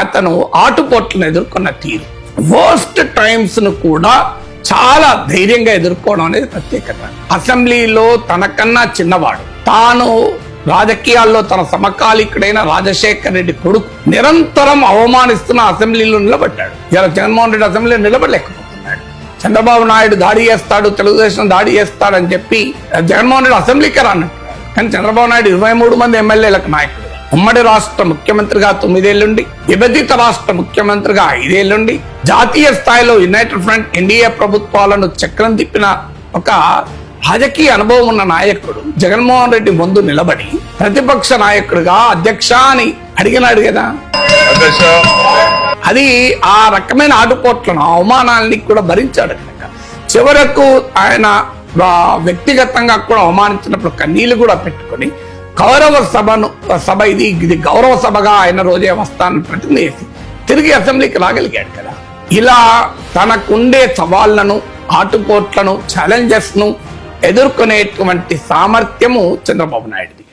అతను ఆటుపోట్లను ఎదుర్కొన్న తీరు, వర్స్ట్ టైమ్స్ ను కూడా చాలా ధైర్యంగా ఎదుర్కోవడం అనేది ప్రత్యేకత. అసెంబ్లీలో తనకన్నా చిన్నవాడు, తాను రాజకీయాల్లో తన సమకాలీకుడైన రాజశేఖర్ రెడ్డి కొడుకు నిరంతరం అవమానిస్తున్న అసెంబ్లీలో నిలబడ్డాడు. ఇలా జగన్మోహన్ రెడ్డి అసెంబ్లీలో నిలబడలేకపోతున్నాడు. చంద్రబాబు నాయుడు దాడి చేస్తాడు, తెలుగుదేశం దాడి చేస్తాడని చెప్పి జగన్మోహన్ రెడ్డి అసెంబ్లీకి రానట్టు. కానీ చంద్రబాబు నాయుడు 23 మంది ఎమ్మెల్యేలకు నాయకుడు, ఉమ్మడి రాష్ట్ర ముఖ్యమంత్రిగా 9 ఏళ్లుండి, విభజిత రాష్ట్ర ముఖ్యమంత్రిగా 5 ఏళ్లుండి, జాతీయ స్థాయిలో యునైటెడ్ ఫ్రంట్ ఎన్డీఏ ప్రభుత్వాలను చక్రం తిప్పిన ఒక రాజకీయ అనుభవం ఉన్న నాయకుడు జగన్మోహన్ రెడ్డి ముందు నిలబడి ప్రతిపక్ష నాయకుడిగా అధ్యక్ష అని అడిగినాడు కదా. అది ఆ రకమైన ఆటుపోట్లను, అవమానాలని కూడా భరించాడు కనుక చివరకు ఆయన వ్యక్తిగతంగా కూడా అవమానించినప్పుడు కన్నీళ్లు కూడా పెట్టుకొని గౌరవ సభ ఇది గౌరవ సభగా ఆయన రోజే వస్తానని ప్రతిజ్ఞ చేసి తిరిగి అసెంబ్లీకి రాగలిగాడు కదా. ఇలా తనకుండే సవాళ్లను, ఆటుపోట్లను, ఛాలెంజెస్ ను ఎదుర్కొనేటువంటి సామర్థ్యము చంద్రబాబు నాయుడుది.